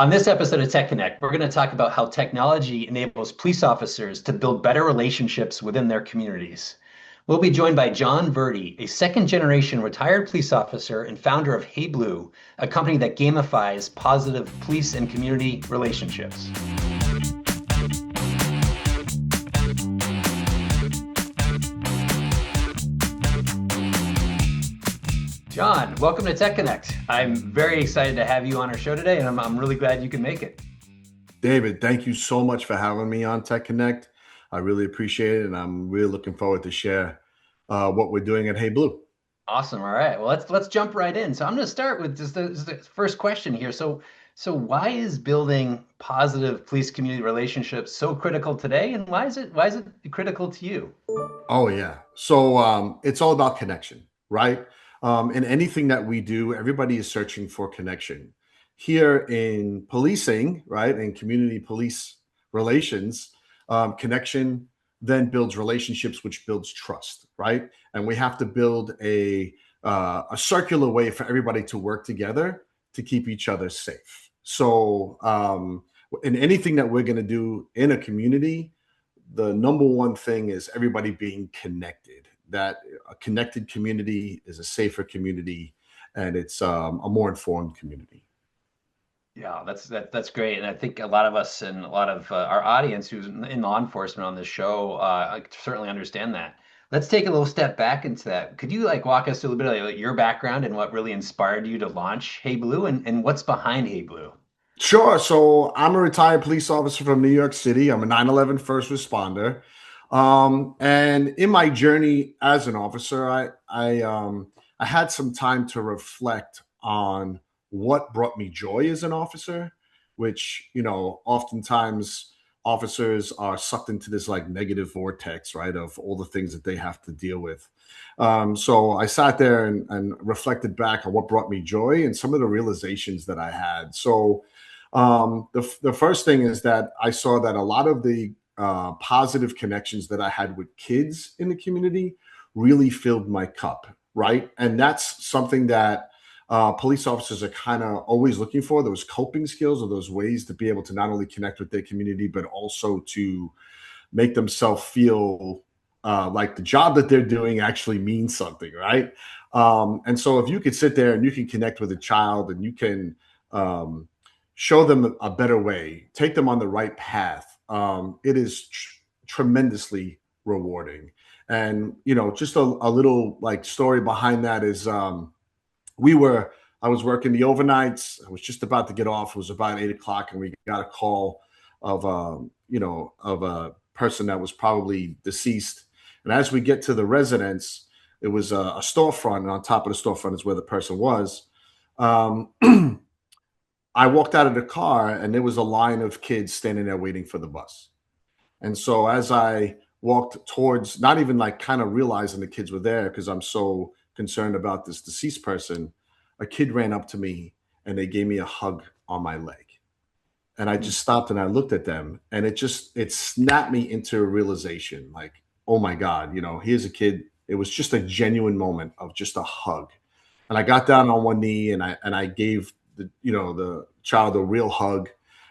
On this episode of TechConnect, we're going to talk about how technology enables police officers to build better relationships within their communities. We'll be joined by John Verdi, a second generation retired police officer and founder of Hey Blue, a company that gamifies positive police and community relationships. John, welcome to TechConnect. I'm very excited to have you on our show today, and I'm really glad you can make it. David, thank you so much for having me on Tech Connect. I really appreciate it, and I'm really looking forward to share what we're doing at Hey Blue. Awesome. All right. Well, let's jump right in. So I'm going to start with just the first question here. So why is building positive police community relationships so critical today, and why is it critical to you? Oh yeah, so it's all about connection, right? In anything that we do, everybody is searching for connection. Here in policing, right, and community police relations, connection then builds relationships, which builds trust, right? And we have to build a circular way for everybody to work together to keep each other safe. So, in anything that we're going to do in a community, the number one thing is everybody being connected. That a connected community is a safer community, and it's a more informed community. Yeah, that's great, and I think a lot of us and a lot of our audience who's in law enforcement on this show certainly understand that. Let's take a little step back into that. Could you walk us through a little bit of your background and what really inspired you to launch Hey Blue and what's behind Hey Blue? Sure. So I'm a retired police officer from New York City. I'm a 9/11 first responder. And in my journey as an officer, I had some time to reflect on what brought me joy as an officer, which, oftentimes officers are sucked into this like negative vortex, right, of all the things that they have to deal with. So I sat there and reflected back on what brought me joy and some of the realizations that I had. So the first thing is that I saw that a lot of the positive connections that I had with kids in the community really filled my cup, right? And that's something that police officers are kind of always looking for, those coping skills or those ways to be able to not only connect with their community, but also to make themselves feel like the job that they're doing actually means something, right? And so if you could sit there and you can connect with a child and you can show them a better way, take them on the right path, it is tremendously rewarding. And just a little like story behind that is we were I was working the overnights. I was just about to get off. It was about 8 o'clock, and we got a call of of a person that was probably deceased. And as we get to the residence, it was a storefront, and on top of the storefront is where the person was. Um, I walked out of the car, and there was a line of kids standing there waiting for the bus. And so as I walked towards, not even like kind of realizing the kids were there because I'm so concerned about this deceased person, a kid ran up to me and they gave me a hug on my leg. And I just stopped and I looked at them, and it snapped me into a realization like, oh my God, here's a kid. It was just a genuine moment of just a hug. And I got down on one knee and I gave the child a real hug.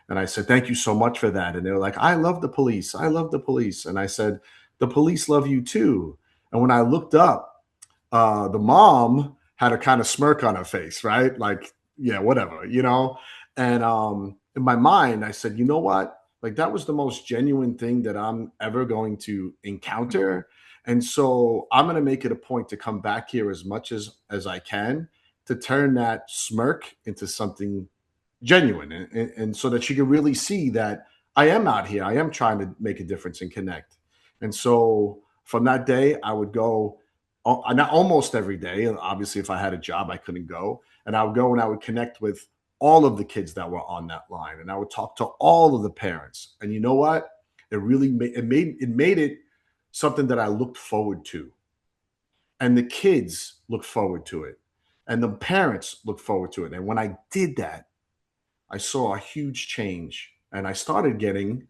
And I said, thank you so much for that. And they were like, I love the police. I love the police. And I said, the police love you too. And when I looked up, the mom had a kind of smirk on her face, right? Like, yeah, whatever. And in my mind, I said, you know what? Like, that was the most genuine thing that I'm ever going to encounter. And so I'm going to make it a point to come back here as much as I can to turn that smirk into something genuine, and so that you can really see that I am out here. I am trying to make a difference and connect. And so from that day, I would go not almost every day. And obviously, if I had a job, I couldn't go. And I would go and I would connect with all of the kids that were on that line, and I would talk to all of the parents. And you know what? It made it something that I looked forward to, and the kids looked forward to it, and the parents looked forward to it. And when I did that, I saw a huge change, and I started getting,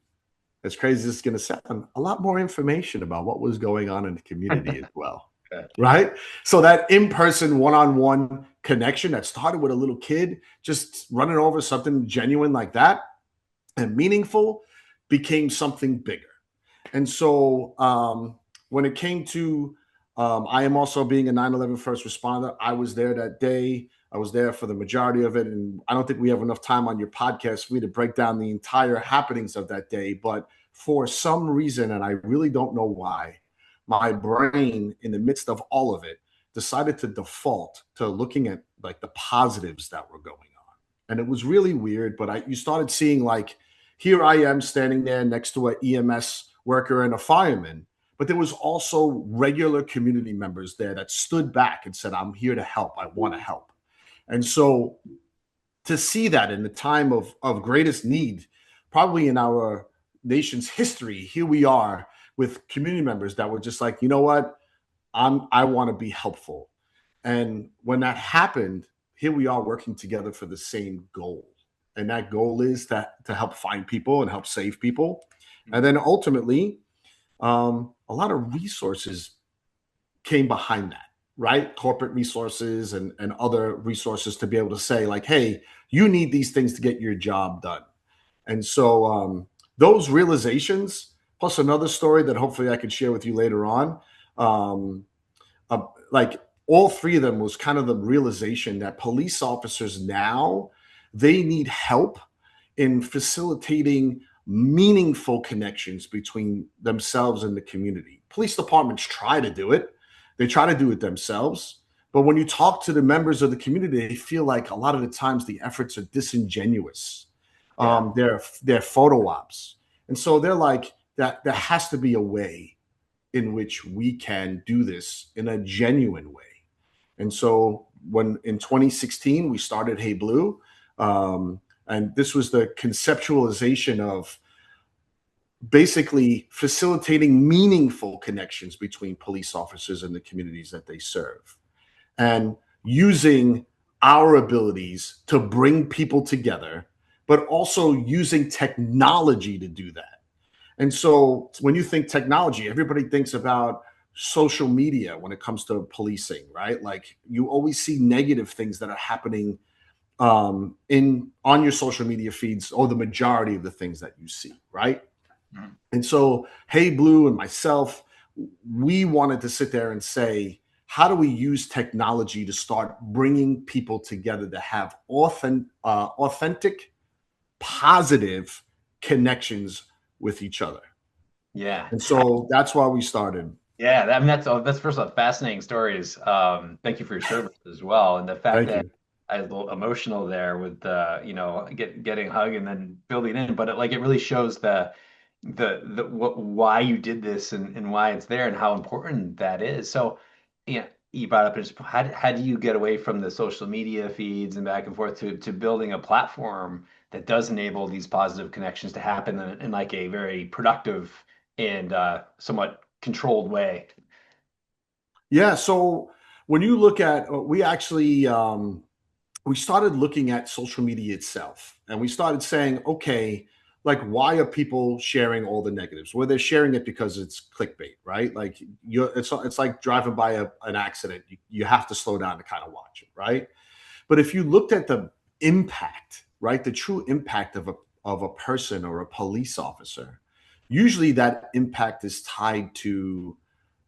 as crazy as it's going to sound, a lot more information about what was going on in the community as well. Okay. right? So that in-person one-on-one connection that started with a little kid just running over something genuine like that and meaningful became something bigger. And so when it came to, I am also being a 9/11 first responder. I was there that day. I was there for the majority of it. And I don't think we have enough time on your podcast for me to break down the entire happenings of that day. But for some reason, and I really don't know why, my brain, in the midst of all of it, decided to default to looking at like the positives that were going on. And it was really weird, but you started seeing like, here I am standing there next to an EMS worker and a fireman, but there was also regular community members there that stood back and said, I'm here to help. I want to help. And so to see that in the time of greatest need, probably in our nation's history, here we are with community members that were just like, you know what? I want to be helpful. And when that happened, here we are working together for the same goal. And that goal is to help find people and help save people. And then ultimately, a lot of resources came behind that, right? Corporate resources and other resources to be able to say, like, hey, you need these things to get your job done. And so those realizations, plus another story that hopefully I could share with you later on, um, like all three of them was kind of the realization that police officers now, they need help in facilitating meaningful connections between themselves and the community. Police departments try to do it. They try to do it themselves. But when you talk to the members of the community, they feel like a lot of the times the efforts are disingenuous. Yeah. They're photo ops. And so they're like, that there has to be a way in which we can do this in a genuine way. And so when in 2016, we started Hey Blue, and this was the conceptualization of basically facilitating meaningful connections between police officers and the communities that they serve, and using our abilities to bring people together, but also using technology to do that. And so when you think technology, everybody thinks about social media when it comes to policing, right? Like you always see negative things that are happening in on your social media feeds, or the majority of the things that you see, right? Mhm. And so, Hey Blue and myself, we wanted to sit there and say, how do we use technology to start bringing people together to have authentic, positive connections with each other? Yeah. And so that's why we started. Yeah, I mean that's first of all fascinating stories. Thank you for your service as well, and the fact Thank that you. I was a little emotional there with getting a hug and then building in, but it really shows the what why you did this and why it's there and how important that is. So, yeah, you brought up just how do you get away from the social media feeds and back and forth to building a platform that does enable these positive connections to happen in like a very productive and somewhat controlled way. Yeah. So when you look at, we actually, we started looking at social media itself, and we started saying, okay, like, why are people sharing all the negatives? Well, they're sharing it because it's clickbait, right? Like it's like driving by an accident. You have to slow down to kind of watch it, right? But if you looked at the impact, right, the true impact of a person or a police officer, usually that impact is tied to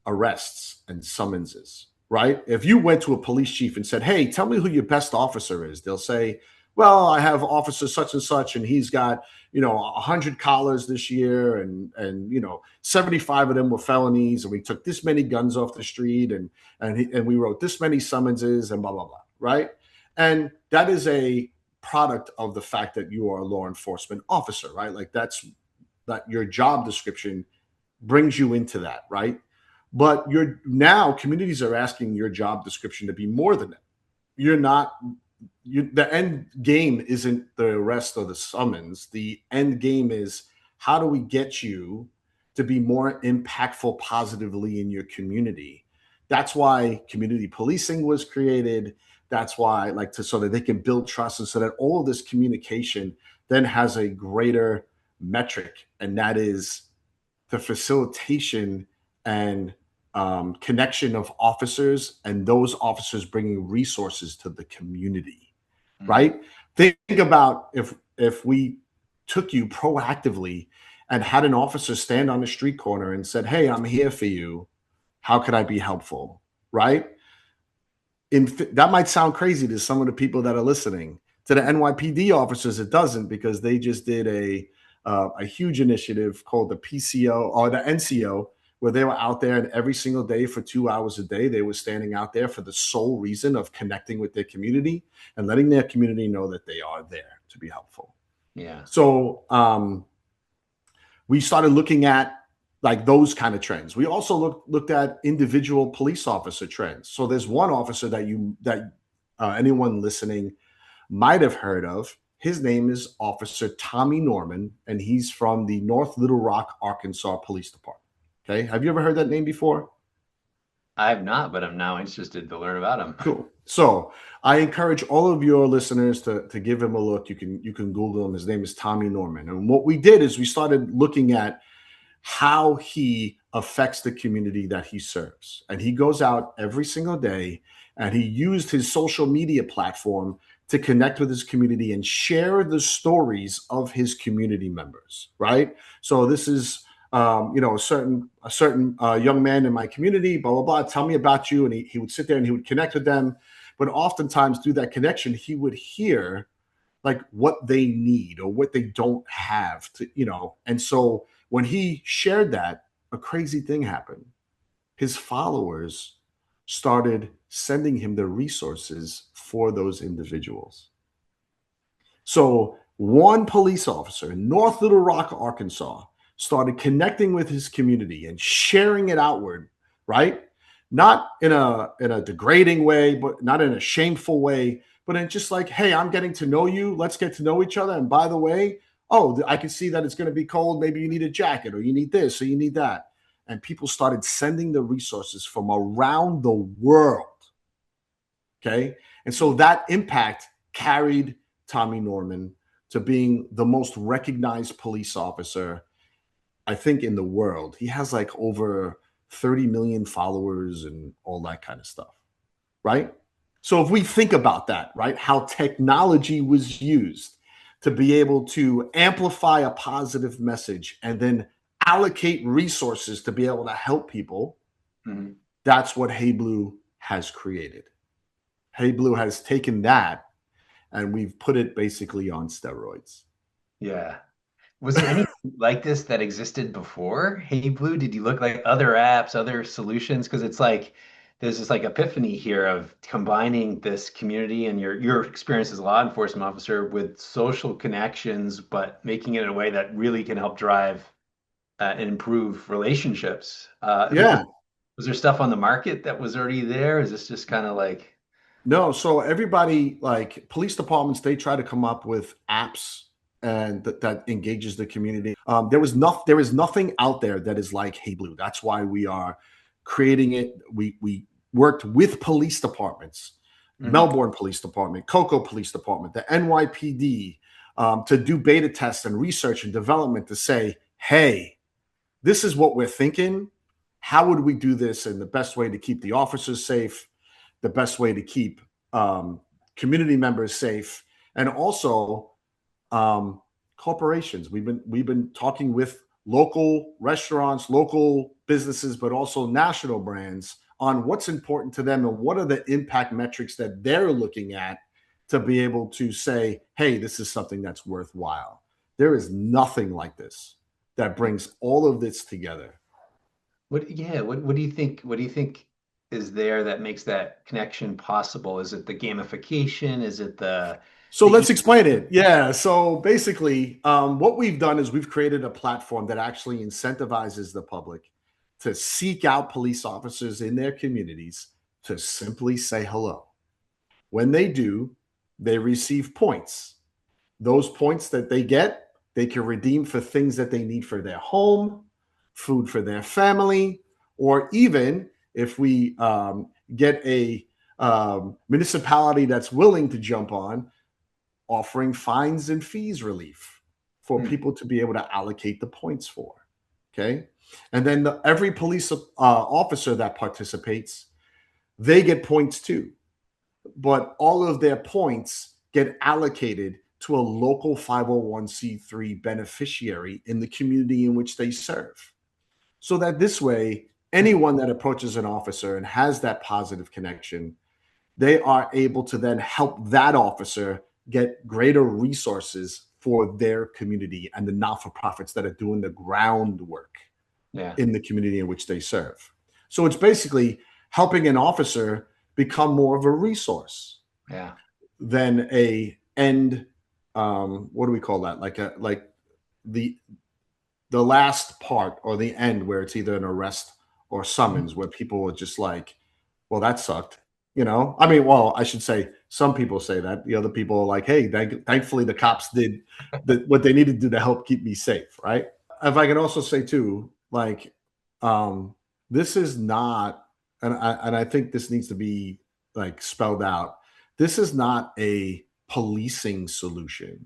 arrests and summonses, right? If you went to a police chief and said, hey, tell me who your best officer is, they'll say, well, I have officer such and such, and he's got, 100 collars this year, and 75 of them were felonies, and we took this many guns off the street, and we wrote this many summonses, and blah blah blah, right? And that is a product of the fact that you are a law enforcement officer, right? Like that's that your job description brings you into that, right? But you're now communities are asking your job description to be more than that. You're not the end game isn't the arrest or the summons. The end game is, how do we get you to be more impactful positively in your community? That's why community policing was created. That's why, like, so that they can build trust, and so that all of this communication then has a greater metric, and that is the facilitation and connection of officers and those officers bringing resources to the community, Mm. right? Think about if we took you proactively and had an officer stand on the street corner and said, "Hey, I'm here for you. How could I be helpful?" Right? That might sound crazy to some of the people that are listening. To the NYPD officers, it doesn't, because they just did a huge initiative called the PCO or the NCO, where they were out there, and every single day for 2 hours a day, they were standing out there for the sole reason of connecting with their community and letting their community know that they are there to be helpful. Yeah. So we started looking at like those kind of trends. We also looked at individual police officer trends. So there's one officer that anyone listening might have heard of. His name is Officer Tommy Norman, and he's from the North Little Rock, Arkansas Police Department. Okay, have you ever heard that name before? I have not, but I'm now interested to learn about him. Cool. So I encourage all of your listeners to give him a look. You can Google him. His name is Tommy Norman. And what we did is we started looking at how he affects the community that he serves. And he goes out every single day, and he used his social media platform to connect with his community and share the stories of his community members, right? So this is a certain young man in my community, blah, blah, blah. Tell me about you. And he would sit there and he would connect with them. But oftentimes through that connection, he would hear like what they need or what they don't have to, and so when he shared that, a crazy thing happened. His followers started sending him the resources for those individuals. So one police officer in North Little Rock, Arkansas, started connecting with his community and sharing it outward, right? Not in a degrading way, but not in a shameful way, but in just like, hey, I'm getting to know you. Let's get to know each other. And by the way, oh, I can see that it's going to be cold. Maybe you need a jacket, or you need this, or you need that. And people started sending the resources from around the world. Okay. And so that impact carried Tommy Norman to being the most recognized police officer, I think, in the world. He has like over 30 million followers and all that kind of stuff. Right. So if we think about that, right, how technology was used to be able to amplify a positive message and then allocate resources to be able to help people, Mhm. that's what Hey Blue has created. Hey Blue has taken that and we've put it basically on steroids. Yeah. Was there anything like this that existed before Hey Blue? Did you look like other apps, other solutions? Because it's like there's this like epiphany here of combining this community and your experience as a law enforcement officer with social connections, but making it in a way that really can help drive and improve relationships. Yeah. Was there stuff on the market that was already there? Is this just kind of like, No, so everybody, like police departments, they try to come up with apps and that engages the community. There is nothing out there that is like Hey Blue. That's why we are creating it. We worked with police departments, Mhm. Melbourne Police Department, Cocoa Police Department, the NYPD, to do beta tests and research and development to say, hey, this is what we're thinking. How would we do this in the best way to keep the officers safe, the best way to keep community members safe, and also corporations. We've been talking with local restaurants, local businesses, but also national brands on what's important to them and what are the impact metrics that they're looking at to be able to say, hey, this is something that's worthwhile. There is nothing like this that brings all of this together. What do you think? What do you think is there that makes that connection possible? Is it the gamification? Is it So the let's explain it. Yeah. So basically, what we've done is we've created a platform that actually incentivizes the public to seek out police officers in their communities to simply say hello. When they do, they receive points. Those points that they get, they can redeem for things that they need for their home, food for their family, or even if we get a municipality that's willing to jump on, offering fines and fees relief for Hmm. people to be able to allocate the points for. Okay. And then every police officer that participates, they get points too. But all of their points get allocated to a local 501c3 beneficiary in the community in which they serve. So that this way, anyone that approaches an officer and has that positive connection, they are able to then help that officer get greater resources for their community and the not-for-profits that are doing the groundwork Yeah. in the community in which they serve. So it's basically helping an officer become more of a resource Yeah. than a end. What do we call that? Like the the last part or the end where it's either an arrest or summons, where people are just like, well, that sucked. I mean, well, I should say some people say that. The other people are like, hey, thankfully the cops did what they needed to do to help keep me safe, right? If I can also say too, like, this is not, and I think this needs to be like spelled out. This is not a policing solution.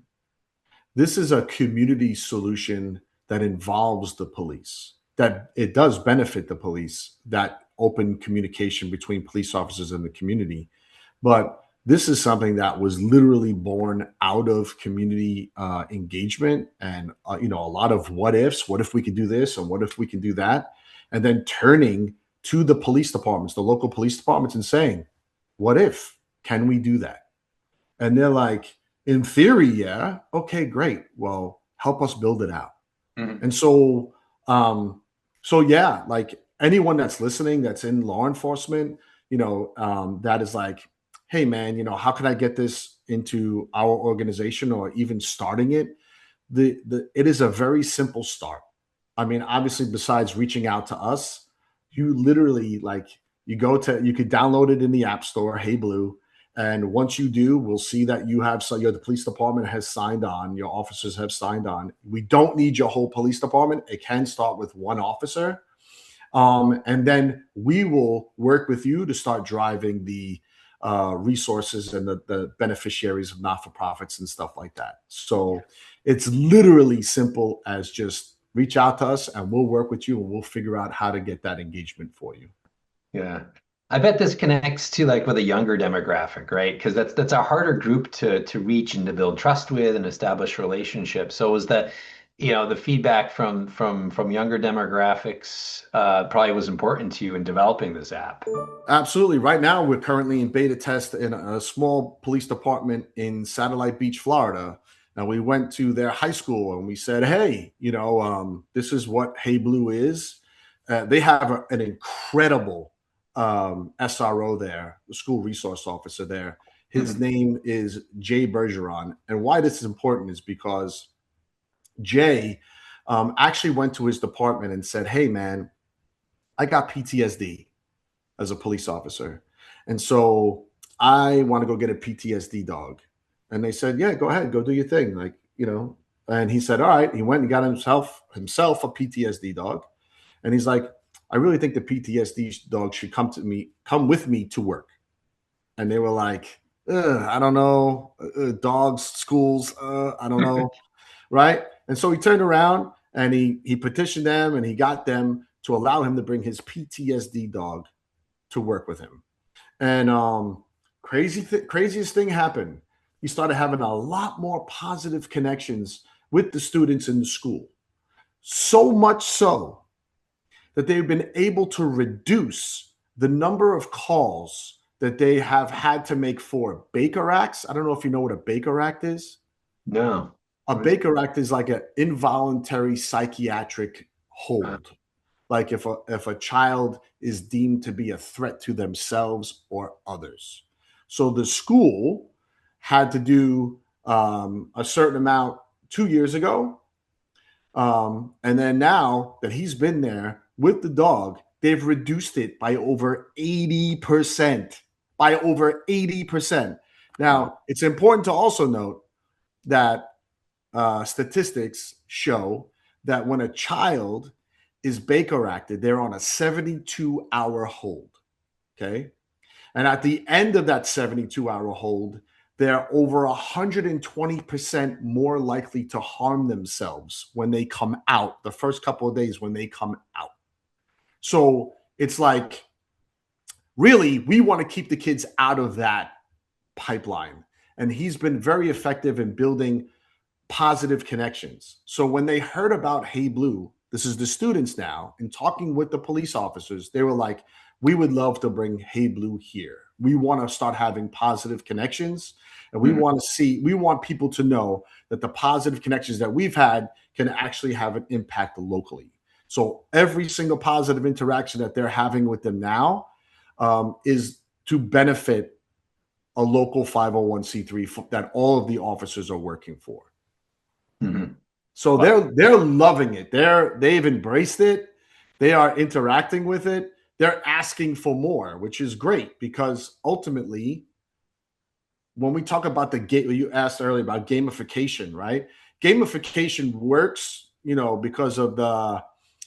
This is a community solution that involves the police, that it does benefit the police, that open communication between police officers and the community. But this is something that was literally born out of community engagement and a lot of what ifs. What if we could do this, and what if we can do that? And then turning to the police departments, the local police departments, and saying, what if? Can we do that? And they're like, in theory, yeah. Okay, great. Well, help us build it out. Mhm. And so yeah, like anyone that's listening, that's in law enforcement, that is like, hey man, how can I get this into our organization, or even starting it? It is a very simple start. I mean, obviously, besides reaching out to us, you literally like you could download it in the App Store, Hey Blue. And once you do, we'll see that the police department has signed on, your officers have signed on. We don't need your whole police department. It can start with one officer. And then we will work with you to start driving the resources and the beneficiaries of not-for-profits and stuff like that. So it's literally simple as just reach out to us and we'll work with you and we'll figure out how to get that engagement for you. Yeah. I bet this connects to like with a younger demographic, right? Because that's a harder group to reach and to build trust with and establish relationships. So is that, the feedback from younger demographics probably was important to you in developing this app. Absolutely. Right now, we're currently in beta test in a small police department in Satellite Beach, Florida. Now, we went to their high school and we said, hey, this is what Hey Blue is. They have an incredible SRO there, the school resource officer there. His Mhm. name is Jay Bergeron. And why this is important is because Jay actually went to his department and said, hey, man, I got PTSD as a police officer. And so I want to go get a PTSD dog. And they said, yeah, go ahead, go do your thing. And he said, all right. He went and got himself a PTSD dog. And he's like, I really think the PTSD dog should come with me to work. And they were like, I don't know, dogs, schools, I don't know. Right. And so he turned around and he petitioned them and he got them to allow him to bring his PTSD dog to work with him. And craziest thing happened. He started having a lot more positive connections with the students in the school. So much so that they've been able to reduce the number of calls that they have had to make for Baker Acts. I don't know if you know what a Baker Act is. No. A What is Baker Act is like an involuntary psychiatric uh, hold. Like if a child is deemed to be a threat to themselves or others. So the school had to do a certain amount 2 years ago. And then now that he's been there with the dog, they've reduced it by over 80%. By over 80%. wow. Now, it's important to also note that statistics show that when a child is Baker acted, they're on a 72-hour hold. Okay. And at the end of that 72-hour hold, they're over 120% more likely to harm themselves when they come out, the first couple of days when they come out. So it's like, really, we want to keep the kids out of that pipeline. And he's been very effective in building positive connections. So when they heard about Hey Blue, this is the students now, and talking with the police officers, they were like, we would love to bring Hey Blue here. We want to start having positive connections. And we want people to know that the positive connections that we've had can actually have an impact locally. So every single positive interaction that they're having with them now is to benefit a local 501c3 that all of the officers are working for. Mm-hmm. So they're loving it. They've embraced it. They are interacting with it. They're asking for more, which is great, because ultimately, when we talk about you asked earlier about gamification, right? Gamification works, because of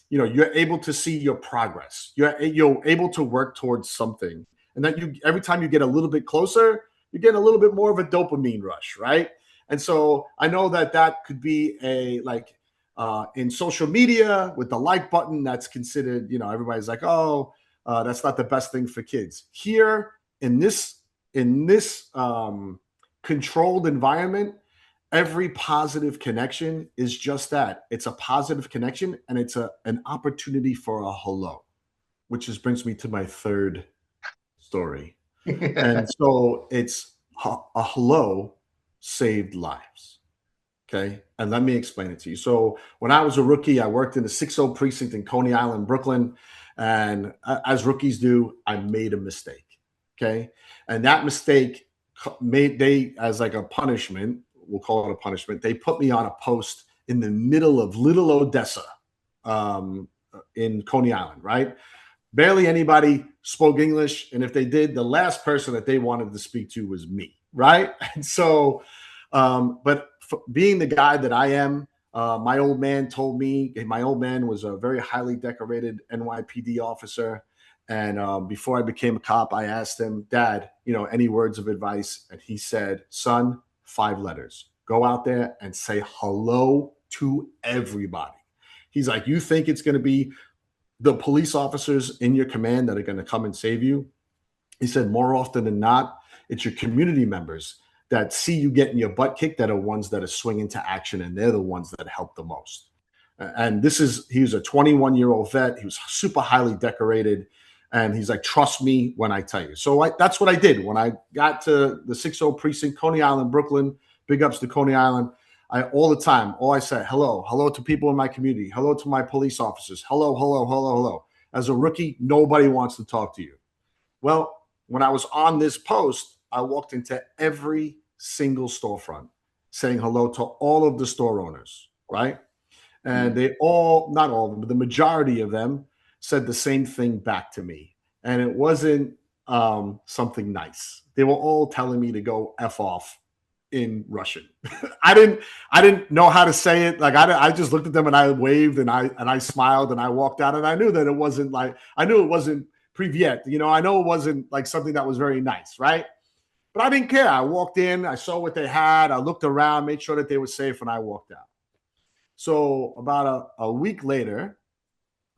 you're able to see your progress. You're able to work towards something, and that every time you get a little bit closer, you get a little bit more of a dopamine rush, right? And so I know that could be in social media with the like button, that's considered, everybody's like, oh, that's not the best thing for kids. Here in this controlled environment, every positive connection is just that. It's a positive connection, and it's an opportunity for a hello, which brings me to my third story. And so it's a hello saved lives. Okay. And let me explain it to you. So when I was a rookie, I worked in the 60 precinct in Coney Island, Brooklyn. And as rookies do, I made a mistake. Okay. And that mistake as like a punishment, we'll call it a punishment, they put me on a post in the middle of Little Odessa in Coney Island, right? Barely anybody spoke English. And if they did, the last person that they wanted to speak to was me, right? And so, but being the guy that I am, my old man was a very highly decorated NYPD officer. And before I became a cop, I asked him, Dad, any words of advice? And he said, son, 5 letters. Go out there and say hello to everybody. He's like, you think it's going to be the police officers in your command that are going to come and save you? He said, more often than not, it's your community members that see you getting your butt kicked that are ones that are swinging to action, and they're the ones that help the most. And he was a 21-year-old vet. He was super highly decorated. And he's like, trust me when I tell you. So that's what I did. When I got to the 60 precinct, Coney Island, Brooklyn, big ups to Coney Island, all I said, hello to people in my community. Hello to my police officers. Hello. As a rookie, nobody wants to talk to you. Well, when I was on this post, I walked into every single storefront saying hello to all of the store owners, right? And they all, not all of them, but the majority of them said the same thing back to me. And it wasn't something nice. They were all telling me to go F off in Russian. I didn't know how to say it. Like I just looked at them and I waved and I smiled and I walked out, and I knew that it wasn't Privyet. I know it wasn't like something that was very nice, right? But I didn't care. I walked in, I saw what they had, I looked around, made sure that they were safe, and I walked out. So about a week later,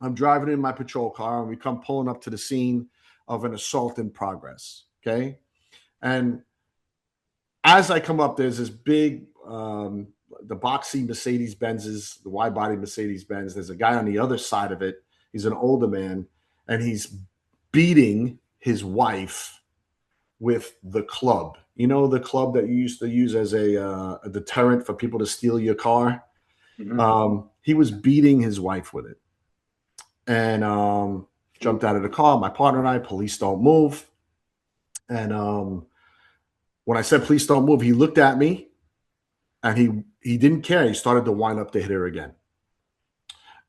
I'm driving in my patrol car, and we come pulling up to the scene of an assault in progress. Okay. And as I come up, there's this big, the boxy Mercedes-Benzes, the wide-body Mercedes-Benz. There's a guy on the other side of it. He's an older man, and he's beating his wife with the club. The club that you used to use as a deterrent for people to steal your car? Mm-hmm. He was beating his wife with it. And jumped out of the car. My partner and I, police don't move. And when I said, please don't move, he looked at me and he didn't care. He started to wind up to hit her again.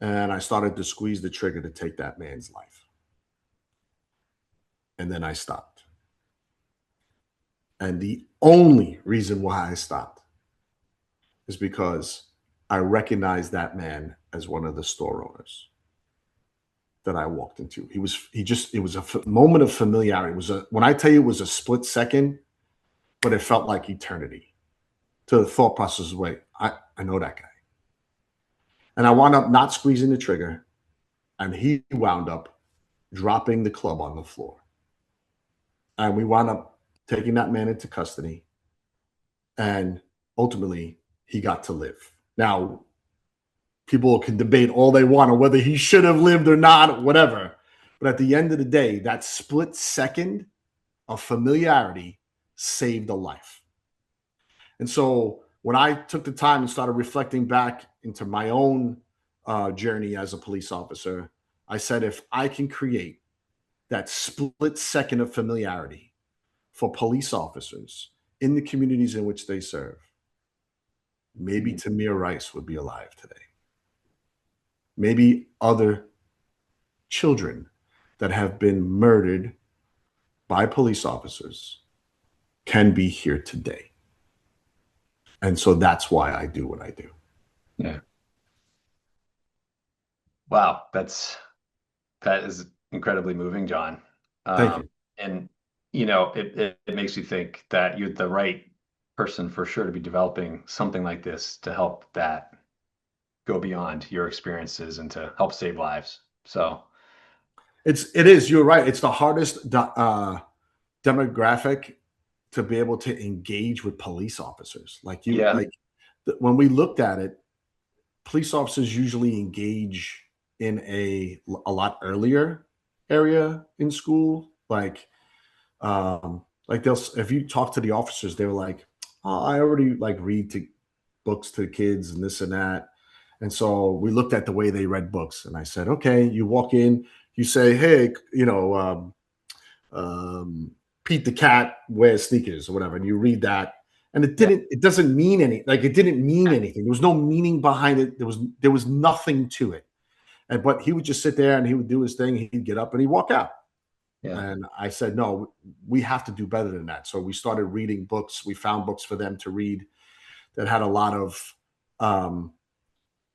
And I started to squeeze the trigger to take that man's life. And then I stopped. And the only reason why I stopped is because I recognized that man as one of the store owners that I walked into. It was a moment of familiarity. When I tell you it was a split second, but it felt like eternity. To the thought process, wait, I know that guy. And I wound up not squeezing the trigger, and he wound up dropping the club on the floor. And we wound up taking that man into custody, and ultimately he got to live. Now, people can debate all they want on whether he should have lived or not, whatever. But at the end of the day, that split second of familiarity saved a life. And so when I took the time and started reflecting back into my own journey as a police officer, I said, if I can create that split second of familiarity for police officers in the communities in which they serve, maybe Tamir Rice would be alive today. Maybe other children that have been murdered by police officers can be here today. And so that's why I do what I do. Yeah. Wow, that is incredibly moving, John. Thank you. And it makes you think that you're the right person for sure to be developing something like this to help that go beyond your experiences and to help save lives. So it is, you're right. It's the hardest demographic to be able to engage with police officers. When we looked at it, police officers usually engage in a lot earlier area in school. They'll, if you talk to the officers, they're like, oh, I already read books to kids and this and that. And so we looked at the way they read books, and I said, okay, you walk in, you say, hey, Pete the cat wears sneakers or whatever, and you read that, and it doesn't mean it didn't mean anything. There was no meaning behind it. There was nothing to it. But he would just sit there and he would do his thing. He'd get up and he'd walk out. Yeah. And I said, no, we have to do better than that. So we started reading books. We found books for them to read that had a lot of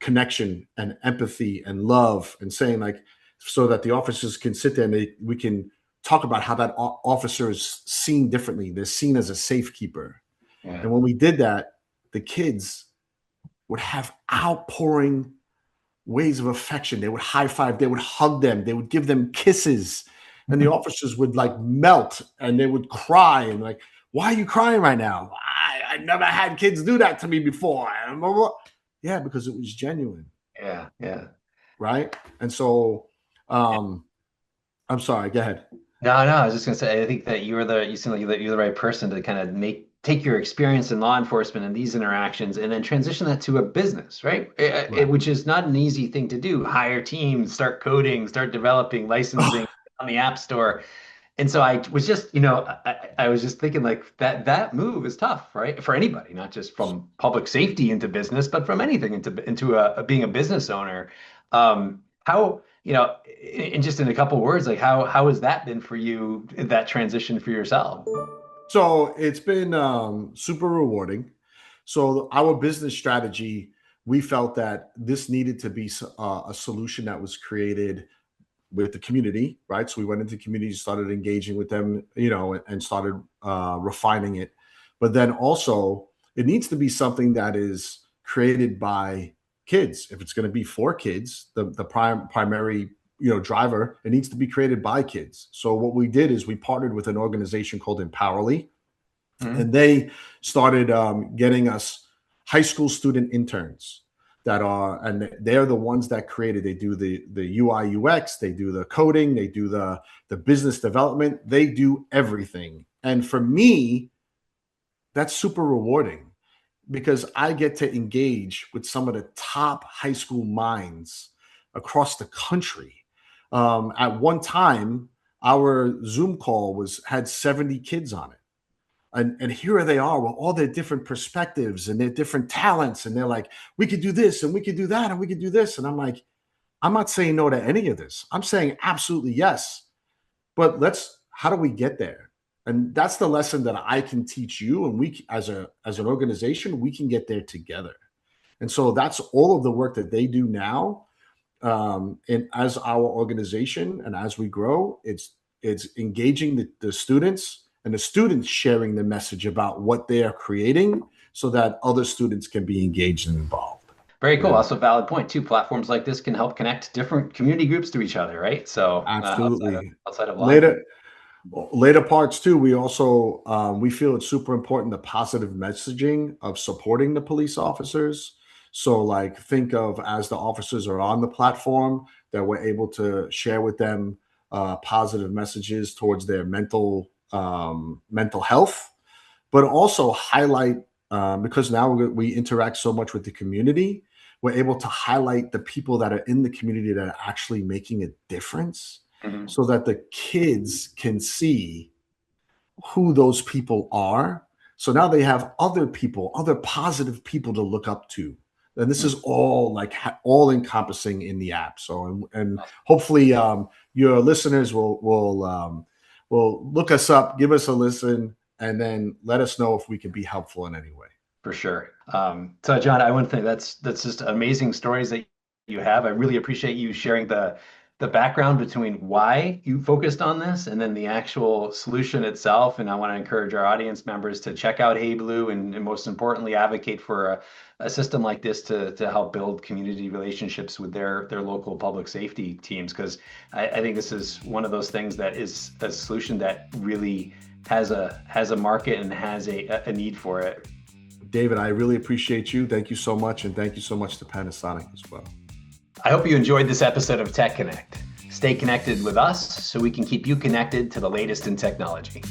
connection and empathy and love, and saying so that the officers can sit there and we can talk about how that officer is seen differently. They're seen as a safekeeper. Yeah. And when we did that, the kids would have outpouring ways of affection. They would high five, they would hug them, they would give them kisses, and the officers would melt and they would cry and why are you crying right now? I never had kids do that to me before. Yeah, because it was genuine. Yeah. Right. And so I'm sorry, go ahead. No, I was just gonna say, I think that you seem like you're the right person to kind of take your experience in law enforcement and these interactions and then transition that to a business, right? Which is not an easy thing to do. Hire teams, start coding, start developing, licensing on the App Store. And so I was just, I was just thinking that move is tough, right? For anybody, not just from public safety into business, but from anything into being a business owner. How, in just in a couple of words, how has that been for you, that transition for yourself? So it's been super rewarding. So our business strategy, we felt that this needed to be a solution that was created with the community, right? So we went into communities, started engaging with them, and started refining it. But then also, it needs to be something that is created by kids. If it's going to be for kids, the primary driver, it needs to be created by kids. So what we did is we partnered with an organization called Empowerly, and they started getting us high school student interns and they're the ones that created. They do the UI UX, they do the coding, they do the business development, they do everything. And for me, that's super rewarding because I get to engage with some of the top high school minds across the country. At one time, our Zoom call had 70 kids on it. And here they are with all their different perspectives and their different talents. And they're like, we could do this and we could do that and we could do this. And I'm like, I'm not saying no to any of this. I'm saying absolutely yes. But how do we get there? And that's the lesson that I can teach you. And we, as an organization, we can get there together. And so that's all of the work that they do now. And as our organization and as we grow, it's engaging the students and the students sharing the message about what they are creating so that other students can be engaged and involved. Very cool. Yeah, Also, valid point too. Platforms like this can help connect different community groups to each other, right? So absolutely. outside of law enforcement. Later parts too, we also we feel it's super important the positive messaging of supporting the police officers. So like think of as the officers are on the platform that we're able to share with them positive messages towards their mental health, but also highlight because now we interact so much with the community, we're able to highlight the people that are in the community that are actually making a difference Mhm. so that the kids can see who those people are. So now they have other people, other positive people to look up to. And this is all like all encompassing in the app. So and hopefully your listeners will look us up, give us a listen, and then let us know if we can be helpful in any way. For sure. So John, I want to think that's just amazing stories that you have. I really appreciate you sharing the background between why you focused on this and then the actual solution itself. And I want to encourage our audience members to check out Hey Blue and most importantly, advocate for a system like this to help build community relationships with their local public safety teams. Because I think this is one of those things that is a solution that really has a market and has a need for it. David, I really appreciate you. Thank you so much. And thank you so much to Panasonic as well. I hope you enjoyed this episode of TechConnect. Stay connected with us so we can keep you connected to the latest in technology.